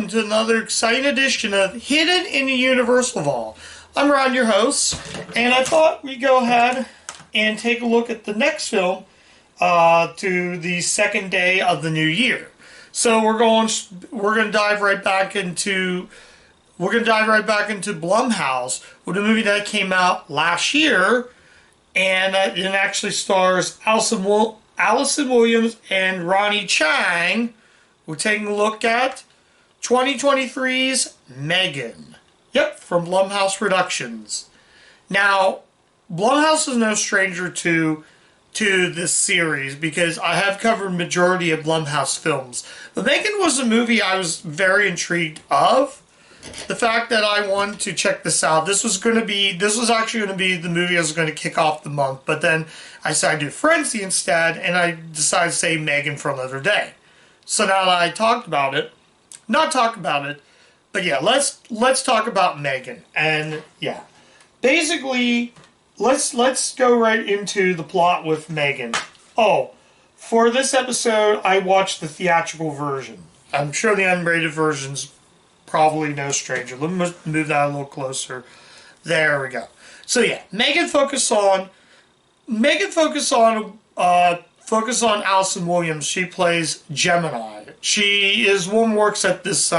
welcome to another exciting edition of Hidden in the Universal Vault. I'm Ron, your host, and I thought we'd go ahead and take a look at the next film to the second day of the new year. So we're going to dive right back into Blumhouse with a movie that came out last year, and it actually stars Allison Williams and Ronnie Chang. We're taking a look at 2023's M3GAN. Yep, from Blumhouse Productions. Now, Blumhouse is no stranger to this series because I have covered majority of Blumhouse films. But M3GAN was a movie I was very intrigued of. The fact that I wanted to check this out, this was actually going to be the movie I was going to kick off the month, but then I decided to do Frenzy instead, and I decided to save M3GAN for another day. So now that I but yeah, let's talk about M3GAN. And yeah, basically, let's go right into the plot with M3GAN. Oh, for this episode, I watched the theatrical version. I'm sure the unrated version's probably no stranger. Let me move that a little closer. There we go. So yeah, M3GAN focus on Allison Williams. She plays Gemini. She is one who works at this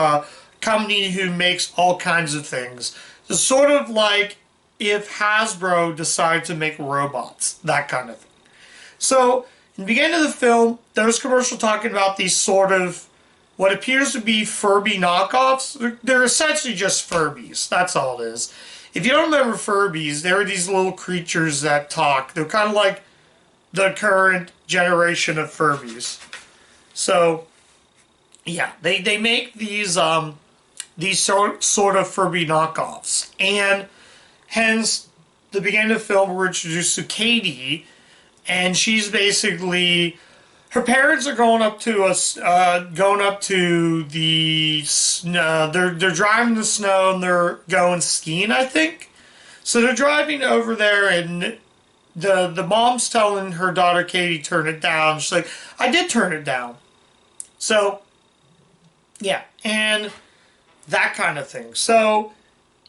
company who makes all kinds of things. It's sort of like if Hasbro decided to make robots, that kind of thing. So in the beginning of the film, there's a commercial talking about these sort of what appears to be Furby knockoffs. They're essentially just Furbies. That's all it is. If you don't remember Furbies, they're these little creatures that talk. They're kind of like the current generation of Furbies. So, yeah, they make these sort of Furby knockoffs. And hence, the beginning of the film, we're introduced to Katie, and she's basically... Her parents are going up to the snow. They're driving the snow and they're going skiing, I think. So they're driving over there, and the mom's telling her daughter Katie turn it down. She's like, I did turn it down. So yeah, and that kind of thing. So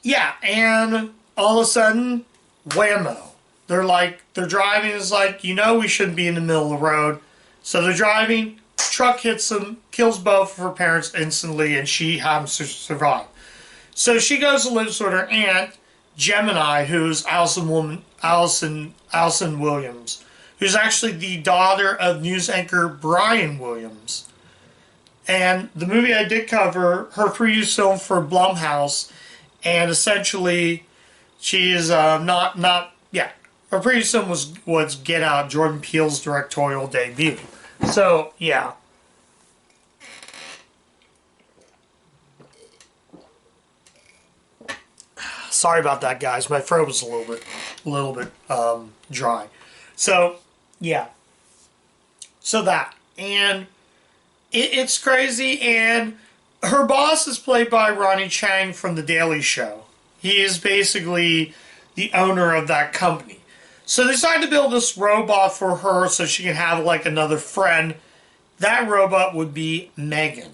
yeah, and all of a sudden, whammo! They're driving. It's like, we shouldn't be in the middle of the road. So they're driving, truck hits them, kills both of her parents instantly, and she happens to survive. So she goes and lives with her aunt, Gemini, who's Allison Williams, who's actually the daughter of news anchor Brian Williams. And the movie I did cover, her previous film for Blumhouse, and essentially she is her previous film was Get Out, Jordan Peele's directorial debut. So, yeah. Sorry about that, guys. My throat was a little bit dry. So, yeah. So that. And it's crazy. And her boss is played by Ronnie Chang from The Daily Show. He is basically the owner of that company. So they decided to build this robot for her so she can have like another friend. That robot would be M3GAN.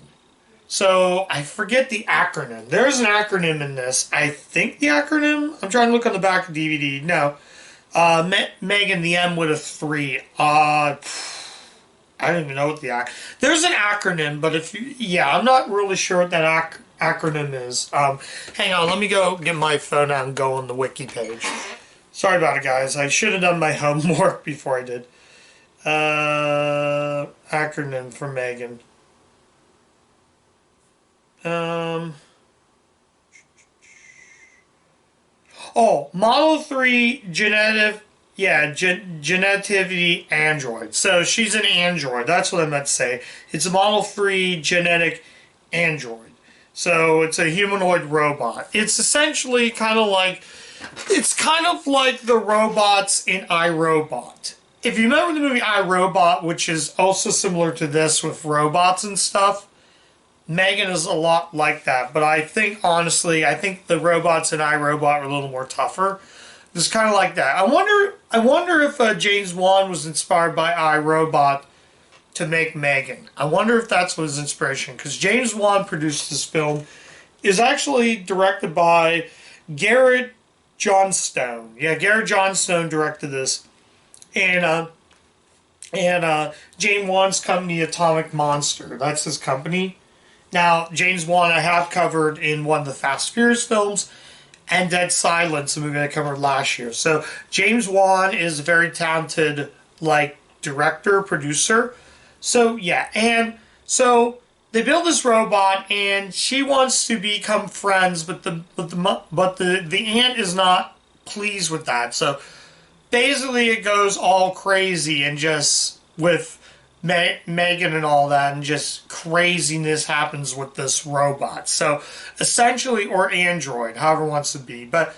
So I forget the acronym. There's an acronym in this. I think the acronym, I'm trying to look on the back of the DVD. No. M3GAN, the M with a 3. I don't even know what the there's an acronym, but I'm not really sure what that acronym is. Hang on, let me go get my phone out and go on the wiki page. Sorry about it, guys. I should have done my homework before I did. Acronym for M3GAN. Model 3 genetivity android. So she's an android. That's what I meant to say. It's a Model 3 genetic android. So it's a humanoid robot. It's essentially kind of like the robots in iRobot. If you remember the movie iRobot, which is also similar to this with robots and stuff, M3GAN is a lot like that. But I think the robots in iRobot are a little more tougher. It's kind of like that. I wonder if James Wan was inspired by iRobot to make M3GAN. I wonder if that's what his inspiration, because James Wan produced this film. Is actually directed by Garrett Johnstone. Yeah, Garrett Johnstone directed this. And James Wan's company, Atomic Monster. That's his company. Now, James Wan I have covered in one of the Fast and Furious films, and Dead Silence, a movie I covered last year. So James Wan is a very talented, director, producer. So yeah, and so they build this robot, and she wants to become friends, but the aunt is not pleased with that. So basically, it goes all crazy, and just with M3GAN and all that, and just craziness happens with this robot. So essentially, or android, however it wants to be, but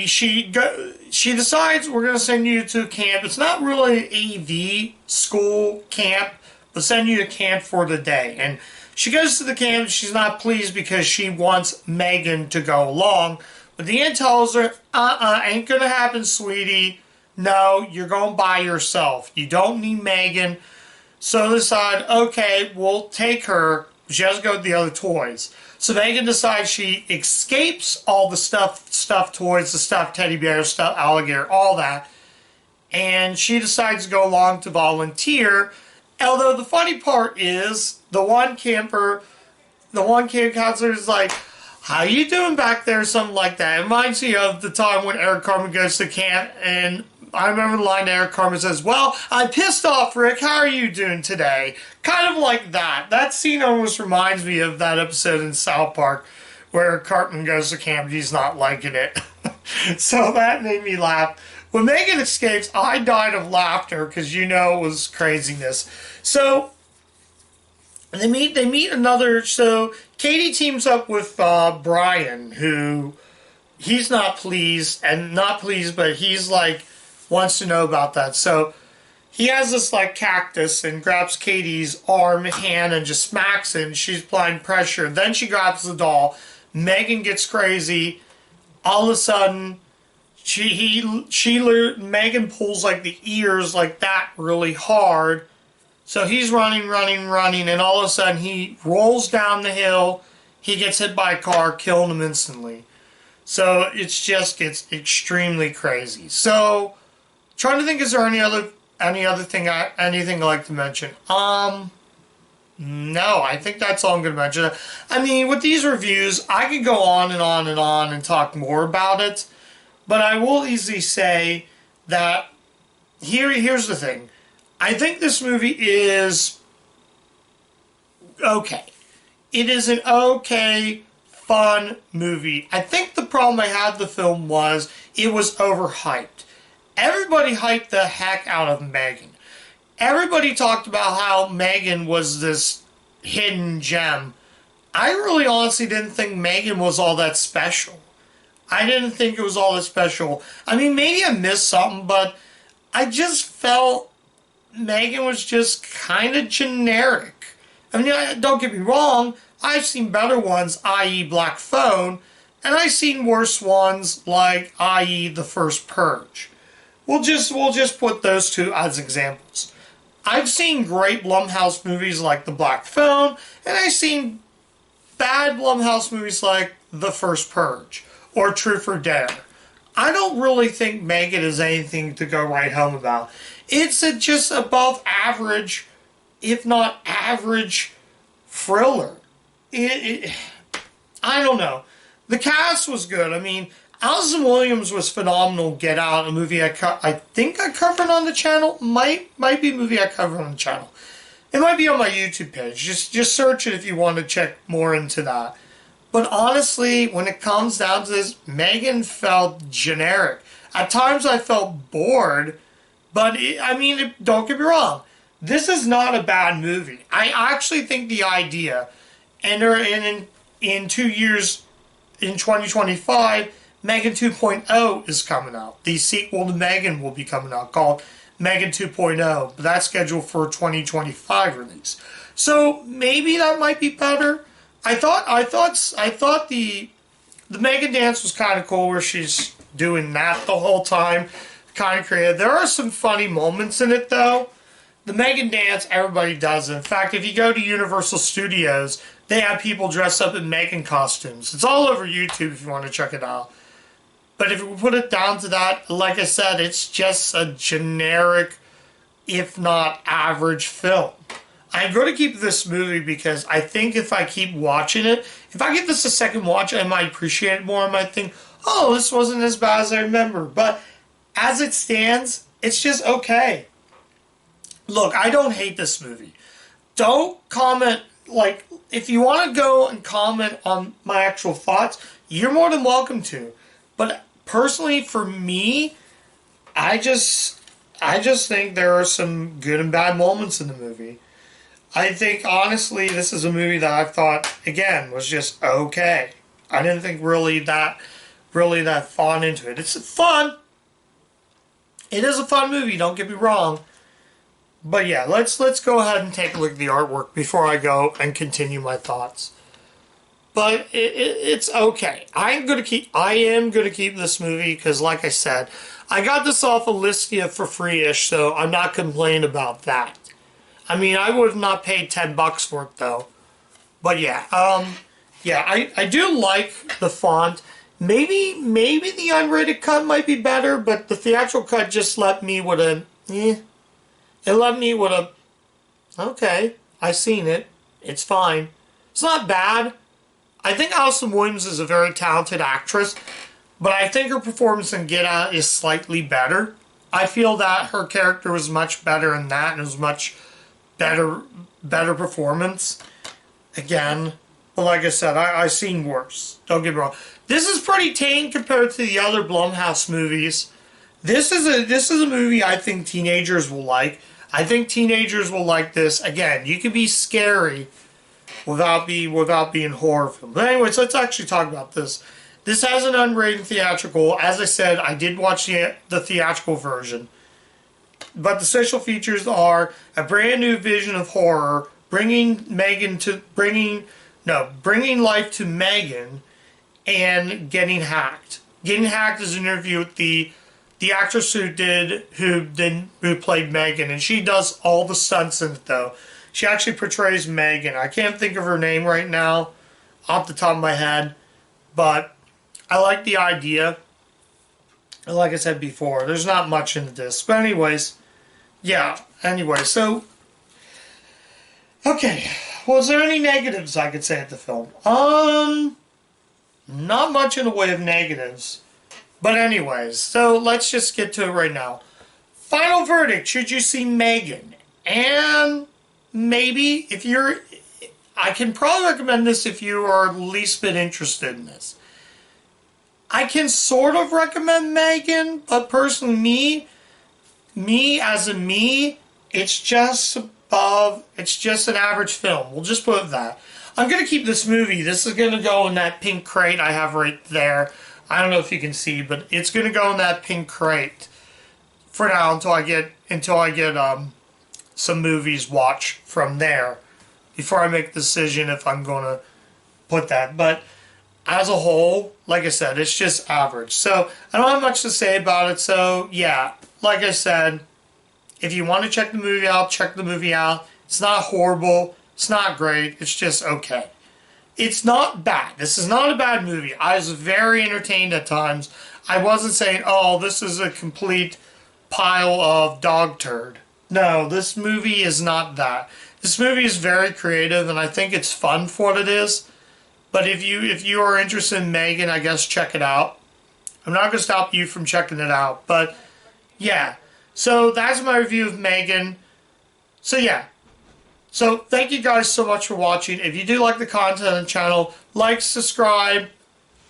she decides, we're going to send you to camp. It's not really an AV school camp, but send you to camp for the day. And she goes to the camp. She's not pleased because she wants M3GAN to go along. But the aunt tells her, ain't going to happen, sweetie. No, you're going by yourself. You don't need M3GAN. So they decide, okay, we'll take her. She has to go with the other toys. So M3GAN decides she escapes all the stuffed toys, the stuffed teddy bear, stuffed alligator, all that. And she decides to go along to volunteer. Although the funny part is, the one camp counselor is like, how you doing back there? Something like that. It reminds me of the time when Eric Carmen goes to camp, and I remember the line Eric Carmen says, well, I'm pissed off, Rick. How are you doing today? Kind of like that. That scene almost reminds me of that episode in South Park where Cartman goes to camp and he's not liking it. So that made me laugh. When M3GAN escapes, I died of laughter because it was craziness. So they meet another. So Katie teams up with Brian, who he's not pleased, but he's wants to know about that. So he has this cactus and grabs Katie's hand and just smacks it, and she's applying pressure. Then she grabs the doll. M3GAN gets crazy. All of a sudden, M3GAN pulls the ears that really hard. So he's running, and all of a sudden he rolls down the hill. He gets hit by a car, killing him instantly. So it just gets extremely crazy. So trying to think, is there anything I'd like to mention? No, I think that's all I'm going to mention. I mean, with these reviews, I could go on and on and on and talk more about it, but I will easily say that here's the thing. I think this movie is okay. It is an okay, fun movie. I think the problem I had with the film was it was overhyped. Everybody hyped the heck out of M3GAN. Everybody talked about how M3GAN was this hidden gem. I really honestly didn't think M3GAN was all that special. I didn't think it was all that special. I mean, maybe I missed something, but I just felt M3GAN was just kind of generic. I mean, don't get me wrong, I've seen better ones, i.e. Black Phone, and I've seen worse ones i.e. The First Purge. We'll just put those two as examples. I've seen great Blumhouse movies like The Black Phone, and I've seen bad Blumhouse movies like The First Purge or Truth or Dare. I don't really think M3GAN is anything to go right home about. It's a just above average, if not average, thriller. I don't know. The cast was good. I mean, Allison Williams was phenomenal. Get Out, a movie I think I covered on the channel. Might be a movie I covered on the channel. It might be on my YouTube page. Just search it if you want to check more into that. But honestly, when it comes down to this, M3GAN felt generic. At times I felt bored, but don't get me wrong. This is not a bad movie. I actually think the idea, and in 2 years, in 2025, M3GAN 2.0 is coming out. The sequel to M3GAN will be coming out called M3GAN 2.0, but that's scheduled for 2025 release. So maybe that might be better. I thought the M3GAN dance was kind of cool, where she's doing that the whole time, kind of creative. There are some funny moments in it though, the M3GAN dance, everybody does it. In fact, if you go to Universal Studios, they have people dressed up in M3GAN costumes. It's all over YouTube if you want to check it out. But if we put it down to that, like I said, it's just a generic, if not average film. I'm going to keep this movie because I think if I keep watching it, if I give this a second watch, I might appreciate it more. I might think, oh, this wasn't as bad as I remember. But as it stands, it's just okay. Look, I don't hate this movie. Don't comment, like, if you want to go and comment on my actual thoughts, you're more than welcome to. But personally, for me, I just think there are some good and bad moments in the movie. I think, honestly, this is a movie that I thought, again, was just okay. I didn't think really that fun into it. It's fun. It is a fun movie, don't get me wrong. But yeah, let's go ahead and take a look at the artwork before I go and continue my thoughts. But it's okay. I am gonna keep this movie because, like I said, I got this off of Listia for free-ish, so I'm not complaining about that. I mean, I would have not paid $10 for it though. But yeah, I do like the font. Maybe the unrated cut might be better, but the theatrical cut just left me with a It left me with a okay. I seen it. It's fine. It's not bad. I think Allison Williams is a very talented actress, but I think her performance in Get Out is slightly better. I feel that her character was much better in that, and it was much better performance. Again, but like I said, I've seen worse. Don't get me wrong. This is pretty tame compared to the other Blumhouse movies. This is a movie I think teenagers will like. I think teenagers will like this. Again, you can be scary without being horror film. But anyways, let's actually talk about this. This has an unrated theatrical. As I said, I did watch the theatrical version. But the special features are a brand new vision of horror, bringing life to M3GAN, and getting hacked. Getting hacked is an interview with the actress who played M3GAN, and she does all the stunts in it though. She actually portrays M3GAN. I can't think of her name right now off the top of my head, but I like the idea. And like I said before, there's not much in this. But anyways, yeah, so okay. Was there any negatives I could say at the film? Not much in the way of negatives. But anyways, so let's just get to it right now. Final verdict, should you see M3GAN? And maybe I can probably recommend this if you are least bit interested in this. I can sort of recommend M3GAN, but personally, it's just an average film. We'll just put it that. I'm going to keep this movie. This is going to go in that pink crate I have right there. I don't know if you can see, but it's going to go in that pink crate for now until I get some movies watched from there before I make the decision if I'm going to put that. But as a whole, like I said, it's just average. So I don't have much to say about it. So yeah, like I said, if you want to check the movie out, check the movie out. It's not horrible. It's not great. It's just okay. It's not bad. This is not a bad movie. I was very entertained at times. I wasn't saying, oh, this is a complete pile of dog turd. No, this movie is not that. This movie is very creative, and I think it's fun for what it is. But if you are interested in M3GAN, I guess check it out. I'm not going to stop you from checking it out. But, yeah. So, that's my review of M3GAN. So, yeah. So, thank you guys so much for watching. If you do like the content on the channel, like, subscribe,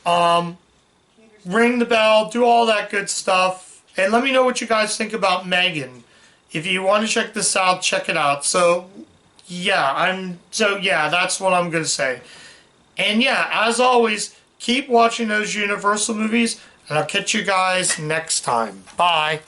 ring the bell, do all that good stuff. And let me know what you guys think about M3GAN. If you want to check this out, check it out. So, yeah, that's what I'm going to say. And yeah, as always, keep watching those Universal movies, and I'll catch you guys next time. Bye.